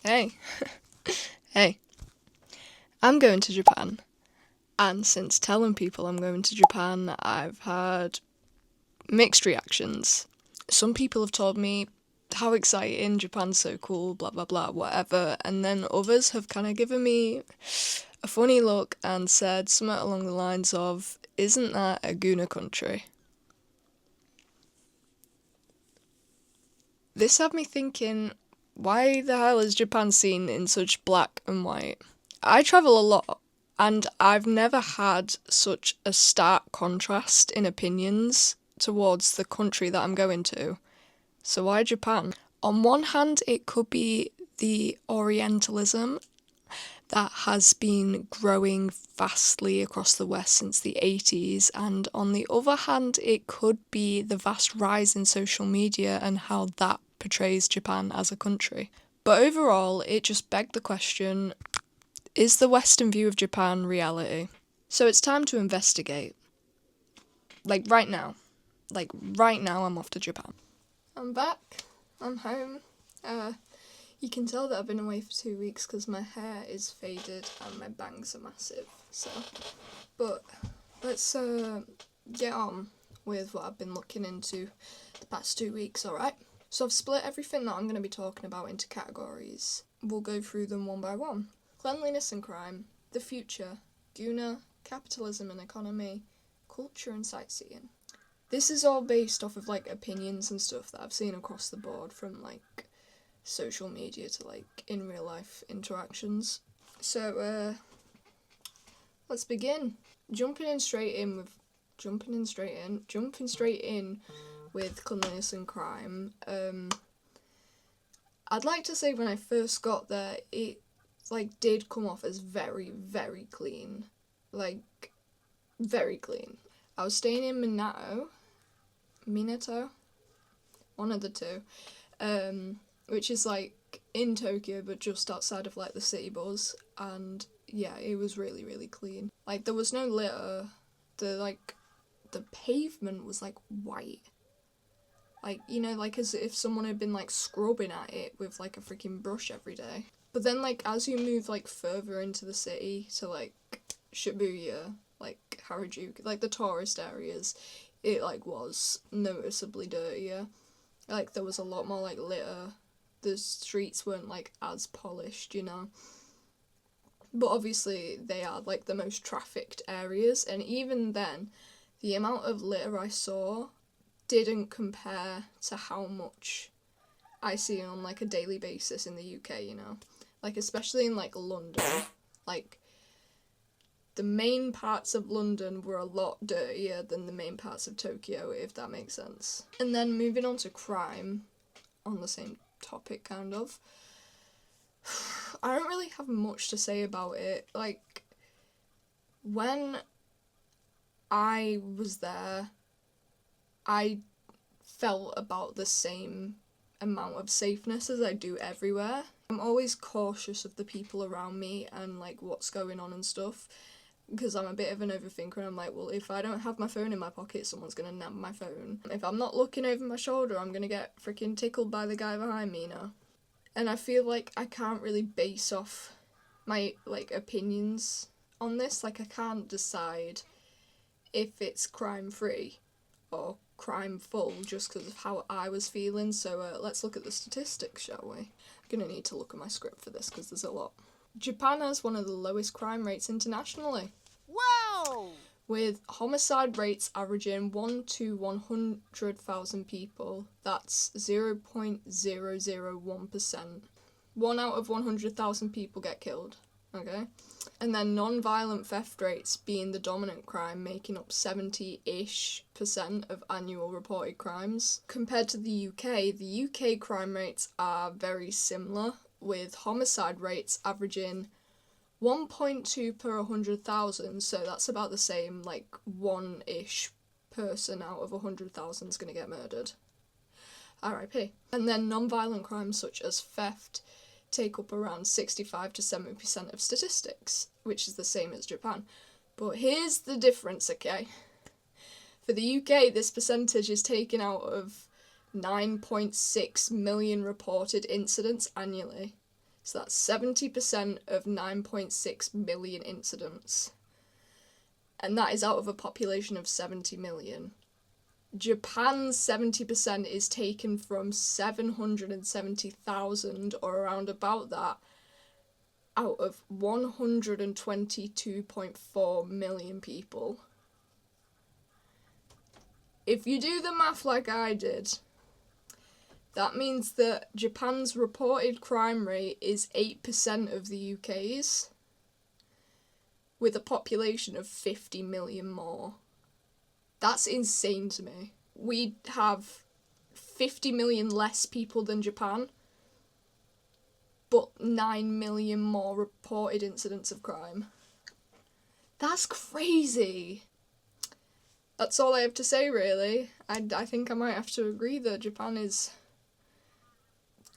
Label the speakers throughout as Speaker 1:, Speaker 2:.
Speaker 1: Hey, hey, I'm going to Japan. And since telling people I'm going to Japan, I've had mixed reactions. Some people have told me how exciting, Japan's so cool, blah blah blah, whatever. And then others have kind of given me a funny look and said something along the lines of, "Isn't that a Guna country?" This had me thinking, why the hell is Japan seen in such black and white? I travel a lot, and I've never had such a stark contrast in opinions towards the country that I'm going to. So why Japan? On one hand, it could be the Orientalism that has been growing vastly across the West since the 80s, and on the other hand, it could be the vast rise in social media and how that portrays Japan as a country. But overall, it just begged the question, is the Western view of Japan reality? So it's time to investigate. Like right now. I'm off to Japan. I'm back. I'm home. You can tell that I've been away for 2 weeks because my hair is faded and my bangs are massive. But let's get on with what I've been looking into the past 2 weeks, alright? So I've split everything that I'm going to be talking about into categories. We'll go through them one by one. Cleanliness and crime, the future, Guna, capitalism and economy, culture and sightseeing. This is all based off of opinions and stuff that I've seen across the board from social media to in real life interactions. So let's begin. Jumping straight in with cleanliness and crime. I'd like to say when I first got there, it did come off as very, very clean. Very clean. I was staying in Minato, one of the two, which is in Tokyo but just outside of the city buzz, and yeah, it was really, really clean. There was no litter. The pavement was white. As if someone had been scrubbing at it with a freaking brush every day. But then as you move further into the city to Shibuya, Harajuku, the tourist areas, it was noticeably dirtier. There was a lot more litter. The streets weren't as polished, But obviously they are the most trafficked areas, and even then the amount of litter I saw didn't compare to how much I see on a daily basis in the UK, especially in London. The main parts of London were a lot dirtier than the main parts of Tokyo, if that makes sense. And then moving on to crime, on the same topic kind of, I don't really have much to say about it. When I was there, I felt about the same amount of safeness as I do everywhere. I'm always cautious of the people around me and what's going on and stuff, because I'm a bit of an overthinker, and I'm well, if I don't have my phone in my pocket, someone's gonna nab my phone. If I'm not looking over my shoulder, I'm gonna get freaking tickled by the guy behind me, And I feel I can't really base off my opinions on this. I can't decide if it's crime free or crime full just because of how I was feeling. So let's look at the statistics, shall we? I'm gonna need to look at my script for this because there's a lot. Japan has one of the lowest crime rates internationally.
Speaker 2: Wow!
Speaker 1: With homicide rates averaging 1 to 100,000 people. That's 0.001%. 1 out of 100,000 people get killed. Okay? And then non-violent theft rates being the dominant crime, making up 70-ish% of annual reported crimes. Compared to the UK crime rates are very similar, with homicide rates averaging 1.2 per 100,000, so that's about the same, 1-ish person out of 100,000 is going to get murdered. RIP. And then non-violent crimes such as theft take up around 65 to 70% of statistics, which is the same as Japan. But here's the difference, okay? For the UK, this percentage is taken out of 9.6 million reported incidents annually. So that's 70% of 9.6 million incidents. And that is out of a population of 70 million. Japan's 70% is taken from 770,000, or around about that, out of 122.4 million people. If you do the math like I did, that means that Japan's reported crime rate is 8% of the UK's, with a population of 50 million more. That's insane to me. We have 50 million less people than Japan, but 9 million more reported incidents of crime. That's crazy. That's all I have to say, really. I think I might have to agree that Japan is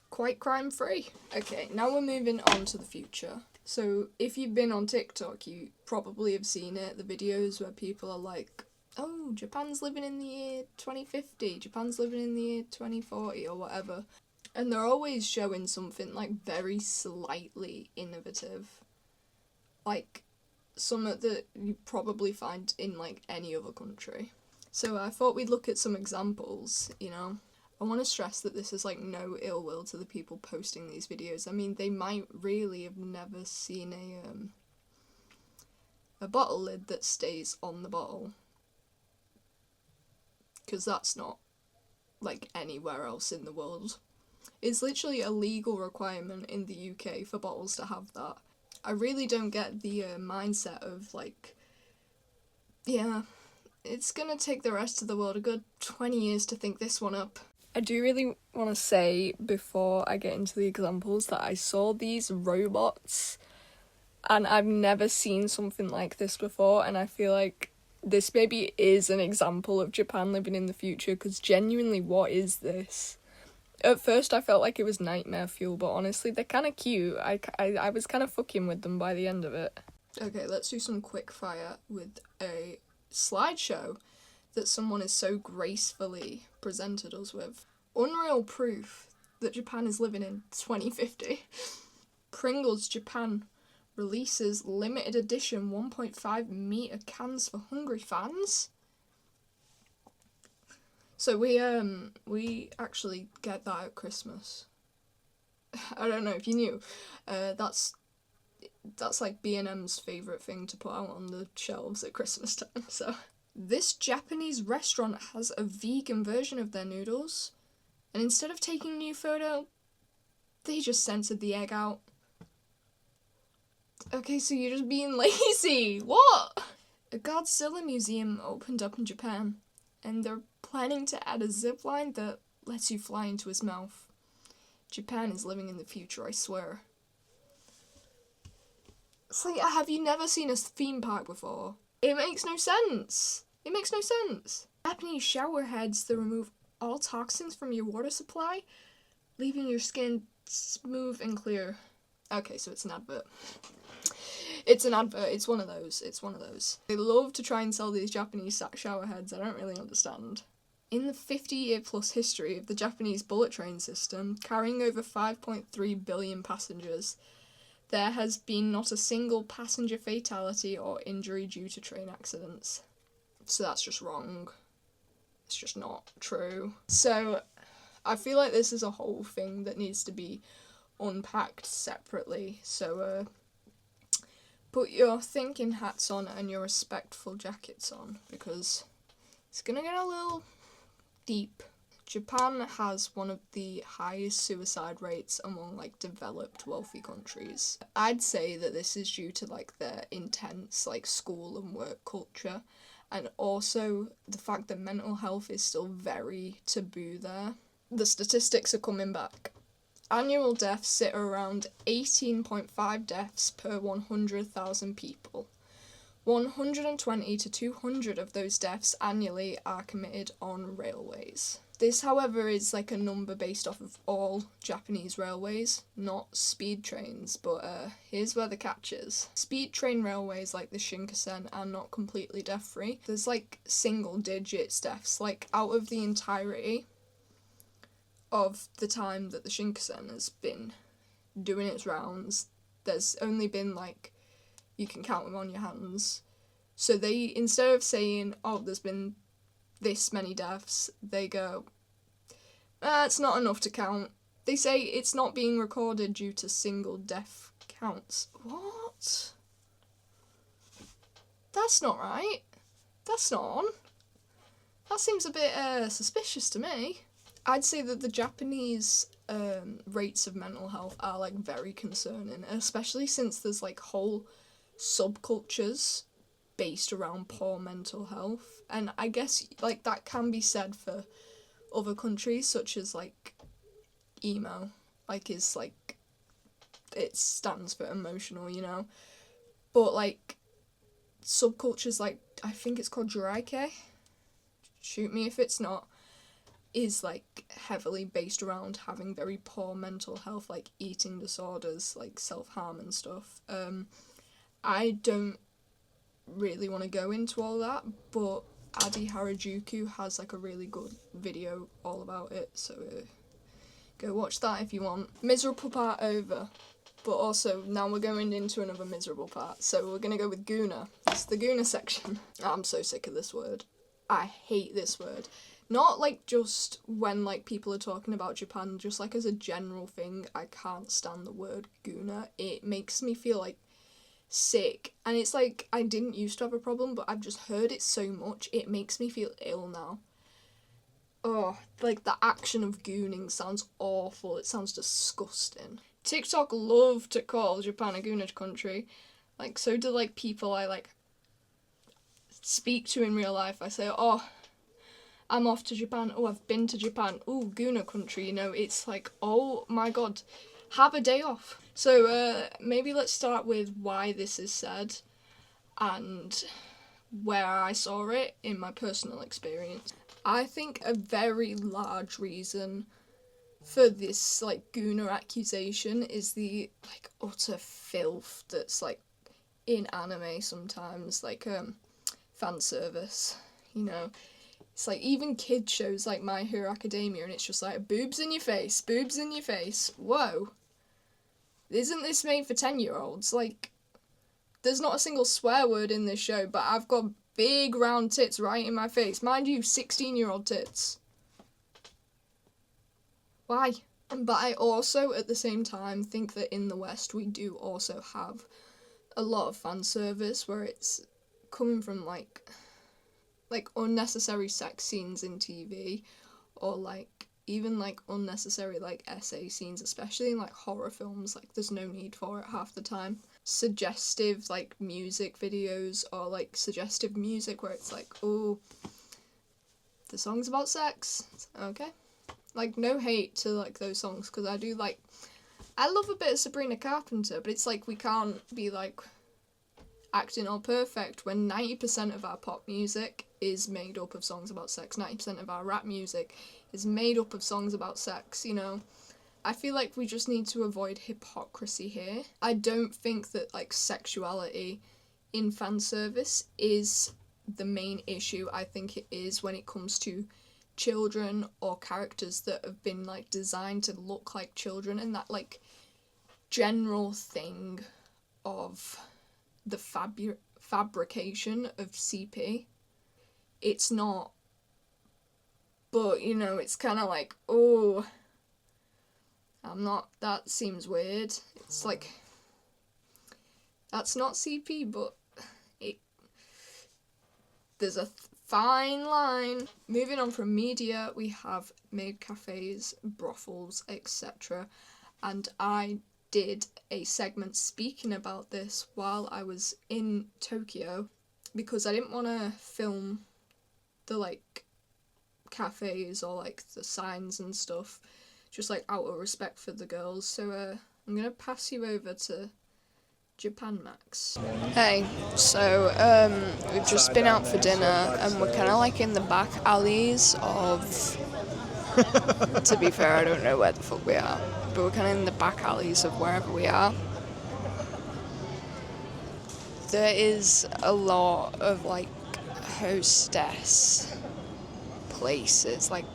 Speaker 1: quite crime-free. Okay, now we're moving on to the future. So, if you've been on TikTok, you probably have seen it, the videos where people are like, oh, Japan's living in the year 2050, Japan's living in the year 2040, or whatever. And they're always showing something, like, very slightly innovative. Like, something that you probably find in, like, any other country. So I thought we'd look at some examples, you know. I want to stress that this is, like, no ill will to the people posting these videos. I mean, they might really have never seen a bottle lid that stays on the bottle. Because that's not, like, anywhere else in the world. It's literally a legal requirement in the UK for bottles to have that. I really don't get the mindset of, like, yeah, it's gonna take the rest of the world a good 20 years to think this one up. I do really want to say, before I get into the examples, that I saw these robots, and I've never seen something like this before, and I feel like this maybe is an example of Japan living in the future, because genuinely, what is this? At first I felt like it was nightmare fuel, but honestly they're kind of cute. I was kind of fucking with them by the end of it. Okay, let's do some quick fire with a slideshow that someone has so gracefully presented us with. Unreal proof that Japan is living in 2050. Pringles Japan releases limited edition 1.5 meter cans for hungry fans. So we actually get that at Christmas. I don't know if you knew. That's like B&M's favourite thing to put out on the shelves at Christmas time. So this Japanese restaurant has a vegan version of their noodles, and instead of taking a new photo, they just censored the egg out. Okay, so you're just being lazy. What? A Godzilla museum opened up in Japan, and they're planning to add a zip line that lets you fly into his mouth. Japan is living in the future, I swear. It's like, have you never seen a theme park before? It makes no sense. It makes no sense. Japanese shower heads that remove all toxins from your water supply, leaving your skin smooth and clear. Okay, so it's an advert. It's an advert. It's one of those. They love to try and sell these Japanese shower heads. I don't really understand. In the 50-year-plus history of the Japanese bullet train system, carrying over 5.3 billion passengers, there has been not a single passenger fatality or injury due to train accidents. So that's just wrong. It's just not true. So I feel like this is a whole thing that needs to be unpacked separately. So put your thinking hats on and your respectful jackets on, because it's gonna get a little deep. Japan has one of the highest suicide rates among, like, developed wealthy countries. I'd say that this is due to, like, their intense, like, school and work culture, and also the fact that mental health is still very taboo there. The statistics are coming back. Annual deaths sit around 18.5 deaths per 100,000 people. 120 to 200 of those deaths annually are committed on railways. This, however, is like a number based off of all Japanese railways, not speed trains, but here's where the catch is. Speed train railways like the Shinkansen are not completely death-free. There's like single digits deaths, like out of the entirety of the time that the Shinkansen has been doing its rounds. There's only been, like, you can count them on your hands. So they, instead of saying, oh, there's been this many deaths, they go, it's not enough to count. They say it's not being recorded due to single death counts. What? That's not right. That's not on. That seems a bit suspicious to me. I'd say that the Japanese rates of mental health are, like, very concerning, especially since there's, like, whole subcultures based around poor mental health. And I guess, like, that can be said for other countries, such as, like, emo, like, is, like, it stands for emotional, you know? But, like, subcultures, like, I think it's called Jiraike, shoot me if it's not, is, like, heavily based around having very poor mental health, like eating disorders, like self-harm and stuff. I don't really want to go into all that, but Adi Harajuku has, like, a really good video all about it, so go watch that if you want. Miserable part over, but also now we're going into another miserable part, so we're gonna go with Guna. It's the Guna section. I'm so sick of this word. I hate this word. Not, like, just when, like, people are talking about Japan, just, like, as a general thing, I can't stand the word Guna. It makes me feel, like, sick, and it's like, I didn't used to have a problem, but I've just heard it so much, it makes me feel ill now. Oh, like, the action of gooning sounds awful, it sounds disgusting. TikTok love to call Japan a Guna country, like, so do, like, people I, like, speak to in real life. I say, oh, I'm off to Japan, oh, I've been to Japan, ooh, Guna country, you know, it's like, oh my god, have a day off. So, maybe let's start with why this is said, and where I saw it in my personal experience. I think a very large reason for this, like, Guna accusation is the, like, utter filth that's, like, in anime sometimes, like, fan service, you know. It's like, even kid shows like My Hero Academia, and it's just like, boobs in your face, boobs in your face. Whoa. Isn't this made for 10-year-olds? Like, there's not a single swear word in this show, but I've got big round tits right in my face. Mind you, 16-year-old tits. Why? But I also, at the same time, think that in the West we do also have a lot of fan service where it's coming from, like unnecessary sex scenes in TV, or, like, even, like, unnecessary, like, essay scenes, especially in, like, horror films. Like, there's no need for it half the time. Suggestive, like, music videos, or, like, suggestive music where it's like, oh, the song's about sex. Okay. Like, no hate to, like, those songs, because I do, like, I love a bit of Sabrina Carpenter, but it's like, we can't be, like, acting all perfect when 90% of our pop music is made up of songs about sex, 90% of our rap music is made up of songs about sex, you know. I feel like we just need to avoid hypocrisy here. I don't think that, like, sexuality in fan service is the main issue. I think it is when it comes to children or characters that have been, like, designed to look like children, and that, like, general thing of the fabrication of CP. It's not, but, you know, it's kind of like, oh, that seems weird. It's like, that's not CP, but there's a fine line. Moving on from media, we have maid cafes, brothels, etc. And I did a segment speaking about this while I was in Tokyo, because I didn't want to film the, like, cafes or, like, the signs and stuff, just, like, out of respect for the girls. So I'm gonna pass you over to Japan Max. Hey, so we've just been out for dinner, and we're kind of, like, in the back alleys of to be fair, I don't know where the fuck we are, but we're kind of in the back alleys of wherever we are. There is a lot of, like, hostess places. Like,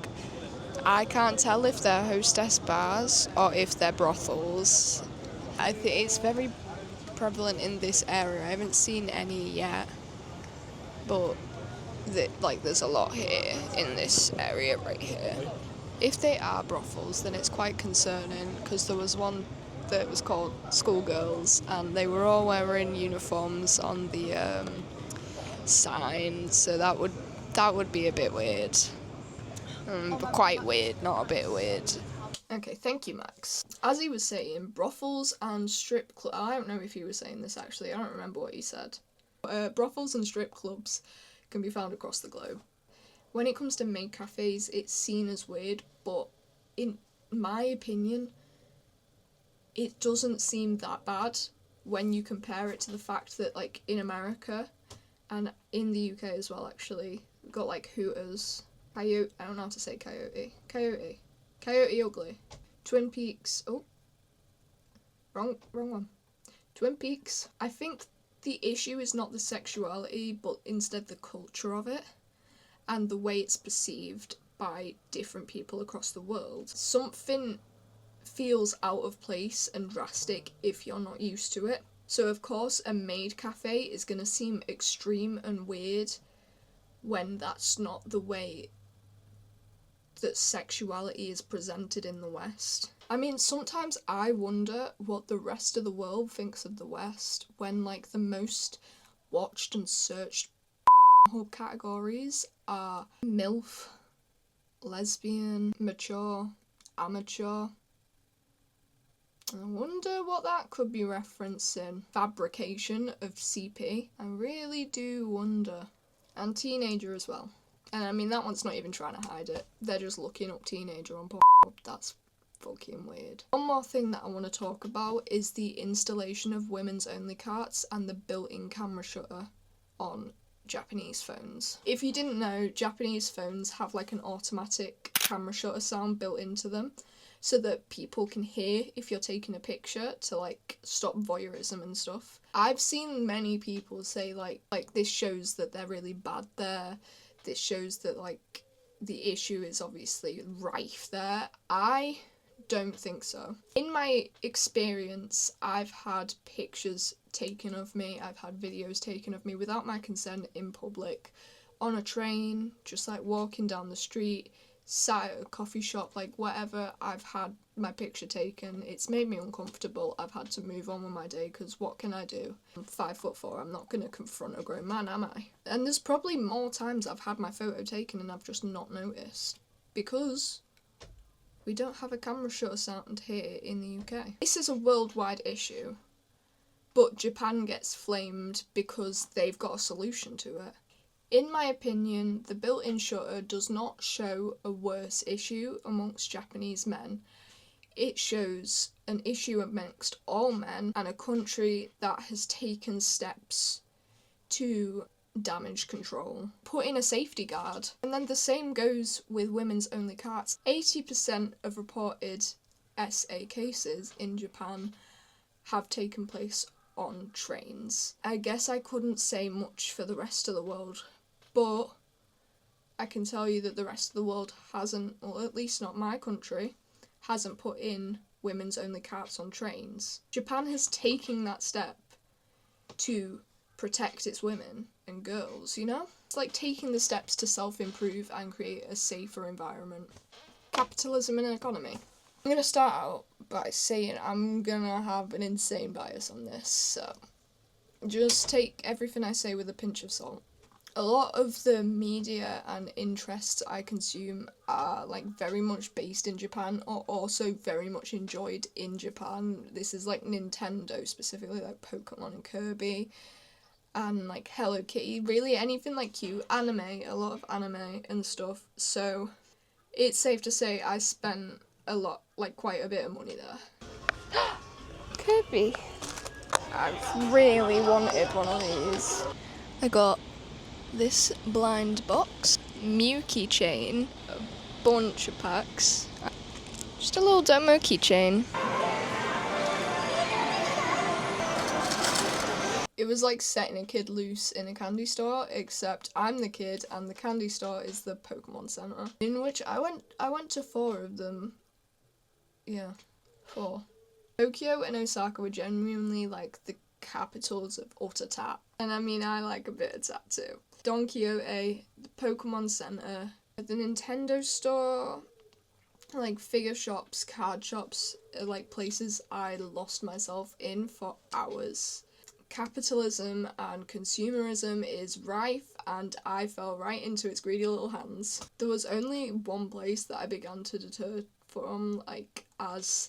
Speaker 1: I can't tell if they're hostess bars or if they're brothels. I think it's very prevalent in this area. I haven't seen any yet, but there's a lot here in this area right here. If they are brothels, then it's quite concerning, because there was one that was called Schoolgirls, and they were all wearing uniforms on the sign, so that would be a bit weird. But quite weird, not a bit weird. Okay, thank you, Max. As he was saying, brothels and strip clubs. I don't know if he was saying this actually, I don't remember what he said. Brothels and strip clubs can be found across the globe. When it comes to maid cafes, it's seen as weird, but in my opinion, it doesn't seem that bad when you compare it to the fact that, like, in America and in the UK as well, actually, we've got like Hooters, Coyote. I don't know how to say Coyote Ugly, Twin Peaks. Oh, wrong one. Twin Peaks. I think the issue is not the sexuality, but instead the culture of it and the way it's perceived by different people across the world. Something feels out of place and drastic if you're not used to it. So of course a maid cafe is going to seem extreme and weird when that's not the way that sexuality is presented in the West. I mean, sometimes I wonder what the rest of the world thinks of the West when, like, the most watched and searched hub categories are MILF, lesbian, mature, amateur. I wonder what that could be referencing. Fabrication of CP. I really do wonder. And teenager as well. And I mean, that one's not even trying to hide it. They're just looking up teenager on Pornhub. That's fucking weird. One more thing that I want to talk about is the installation of women's only carts and the built-in camera shutter on Japanese phones. If you didn't know, Japanese phones have like an automatic camera shutter sound built into them, so that people can hear if you're taking a picture to like stop voyeurism and stuff. I've seen many people say like this shows that they're really bad there. This shows that like the issue is obviously rife there. I don't think so. In my experience, I've had pictures taken of me, I've had videos taken of me without my consent in public, on a train, just like walking down the street, sat at a coffee shop, like whatever. I've had my picture taken. It's made me uncomfortable. I've had to move on with my day, because what can I do? I'm 5'4", I'm not going to confront a grown man, am I? And there's probably more times I've had my photo taken and I've just not noticed, because we don't have a camera shutter sound here in the UK. This is a worldwide issue, but Japan gets flamed because they've got a solution to it. In my opinion, the built-in shutter does not show a worse issue amongst Japanese men. It shows an issue amongst all men, and a country that has taken steps to damage control, put in a safety guard. And then the same goes with women's only carts. 80% of reported SA cases in Japan have taken place on trains. I guess I couldn't say much for the rest of the world, but I can tell you that the rest of the world hasn't, or at least not my country, hasn't put in women's only carts on trains. Japan has taken that step to protect its women and girls, you know? It's like taking the steps to self-improve and create a safer environment. Capitalism and economy. I'm going to start out by saying I'm going to have an insane bias on this, so just take everything I say with a pinch of salt. A lot of the media and interests I consume are like very much based in Japan, or also very much enjoyed in Japan. This is like Nintendo, specifically like Pokemon and Kirby, and like Hello Kitty, really anything like cute, anime, a lot of anime and stuff. So it's safe to say I spent a lot, like quite a bit of money there. Kirby. I've really wanted one of these. I got this blind box, Mew keychain, a bunch of packs, just a little demo keychain. It was like setting a kid loose in a candy store, except I'm the kid and the candy store is the Pokemon Center, in which I went to 4 of them. Yeah, 4. Tokyo and Osaka were genuinely like the capitals of utter tat. And I mean, I like a bit of tat too. Don Quixote, the Pokemon Center, the Nintendo store, like figure shops, card shops, like places I lost myself in for hours. Capitalism and consumerism is rife, and I fell right into its greedy little hands. There was only one place that I began to deter from, like, as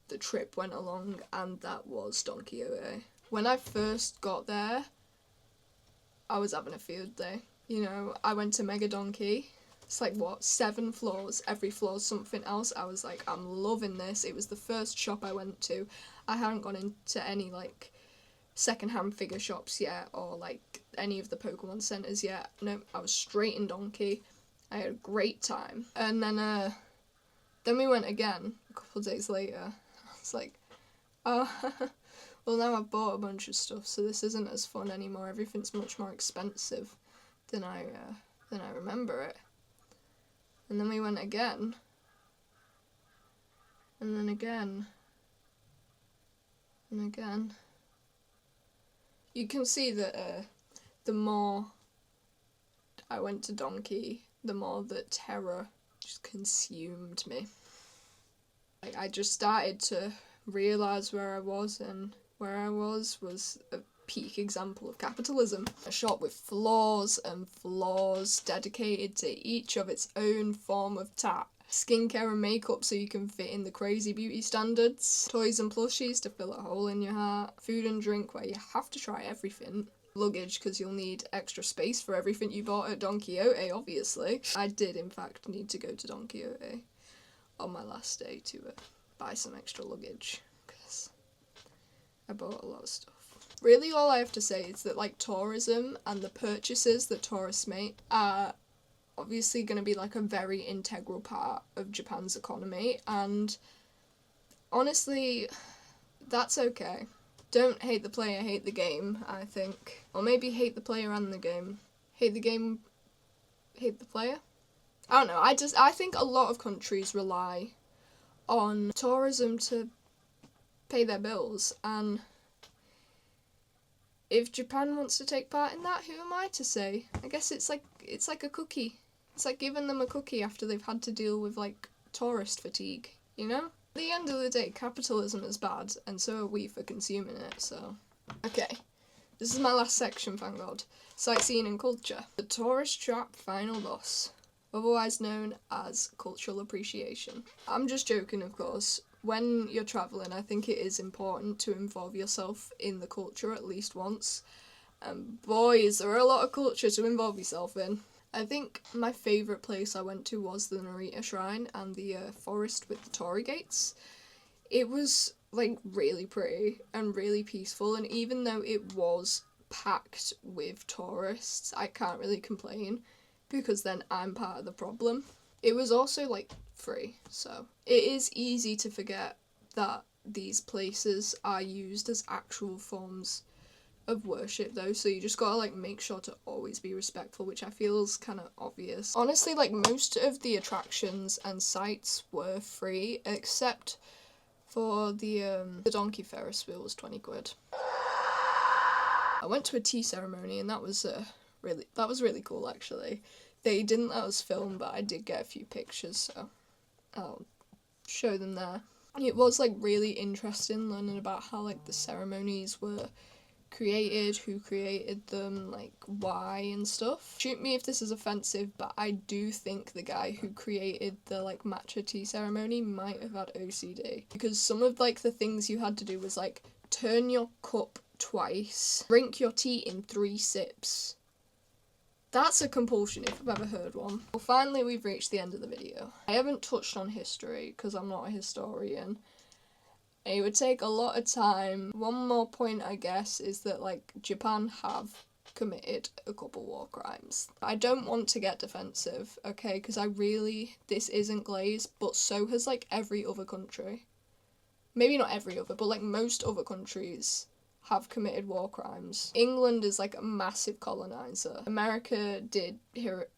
Speaker 1: the trip went along, and that was Don Quixote. When I first got there, I was having a field day. You know, I went to Mega Donkey. It's like, 7 floors, every floor's something else. I was like, I'm loving this. It was the first shop I went to. I hadn't gone into any, like, second-hand figure shops yet, or, like, any of the Pokemon centres yet. No, I was straight in Donkey. I had a great time. And then we went again, a couple of days later. I was like, oh, well, now I've bought a bunch of stuff, so this isn't as fun anymore. Everything's much more expensive than I remember it. And then we went again. And then again. And again. You can see that the more I went to Donkey, the more that terror just consumed me. Like, I just started to realise where I was, and where I was a peak example of capitalism. A shop with floors and floors dedicated to each of its own form of tat. Skincare and makeup so you can fit in the crazy beauty standards. Toys and plushies to fill a hole in your heart. Food and drink where you have to try everything. Luggage because you'll need extra space for everything you bought at Don Quixote, obviously. I did in fact need to go to Don Quixote on my last day to buy some extra luggage because I bought a lot of stuff. Really all I have to say is that, like, tourism and the purchases that tourists make are obviously going to be like a very integral part of Japan's economy, and honestly, that's okay. Don't hate the player, hate the game, I think. Or maybe hate the player and the game. Hate the game, hate the player? I don't know, I think a lot of countries rely on tourism to pay their bills, and if Japan wants to take part in that, who am I to say? I guess it's like a cookie. It's like giving them a cookie after they've had to deal with, like, tourist fatigue, you know? At the end of the day, capitalism is bad, and so are we for consuming it, so... Okay, this is my last section, thank God. Sightseeing and culture. The tourist trap final boss, otherwise known as cultural appreciation. I'm just joking, of course. When you're travelling, I think it is important to involve yourself in the culture at least once. And boy, is there a lot of culture to involve yourself in. I think my favourite place I went to was the Narita Shrine and the forest with the torii gates. It was, like, really pretty and really peaceful, and even though it was packed with tourists, I can't really complain, because then I'm part of the problem. It was also, like, free, so it is easy to forget that these places are used as actual forms of worship though, so you just gotta, like, make sure to always be respectful, which I feel is kind of obvious. Honestly, like, most of the attractions and sites were free, except for the donkey Ferris wheel was 20 quid. I went to a tea ceremony, and that was really cool, actually. They didn't let us film, but I did get a few pictures, so I'll show them there. It was, like, really interesting learning about how, like, the ceremonies were created, who created them, like, why and stuff. Shoot me if this is offensive, but I do think the guy who created the, like, matcha tea ceremony might have had OCD. Because some of, like, the things you had to do was, like, turn your cup twice, drink your tea in 3 sips. That's a compulsion if I've ever heard one. Well, finally we've reached the end of the video. I haven't touched on history because I'm not a historian. It would take a lot of time. One more point, I guess, is that, like, Japan have committed a couple war crimes. I don't want to get defensive, okay, because this isn't Glaze, but so has, like, every other country. Maybe not every other, but, like, most other countries have committed war crimes. England is, like, a massive colonizer. America did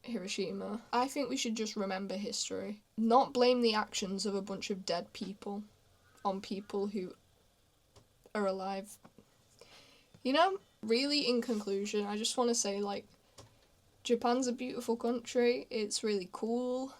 Speaker 1: Hiroshima. I think we should just remember history. Not blame the actions of a bunch of dead people on people who are alive. You know, really in conclusion, I just want to say, like, Japan's a beautiful country. It's really cool.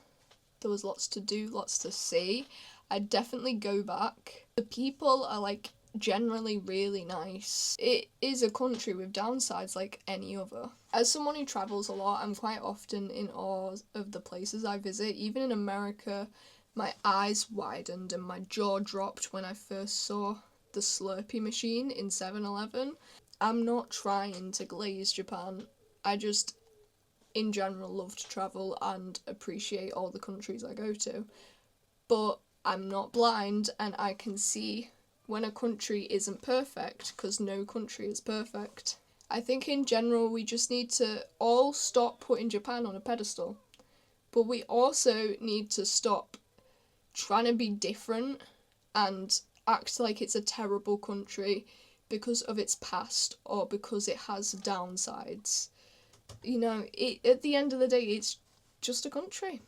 Speaker 1: There was lots to do, lots to see. I'd definitely go back. The people are, like, generally really nice. It is a country with downsides like any other. As someone who travels a lot, I'm quite often in awe of the places I visit. Even in America, my eyes widened and my jaw dropped when I first saw the Slurpee machine in 7-Eleven. I'm not trying to glaze Japan. I just, in general, love to travel and appreciate all the countries I go to. But I'm not blind, and I can see when a country isn't perfect, because no country is perfect. I think in general we just need to all stop putting Japan on a pedestal. But we also need to stop trying to be different and act like it's a terrible country because of its past or because it has downsides. You know, at the end of the day, it's just a country.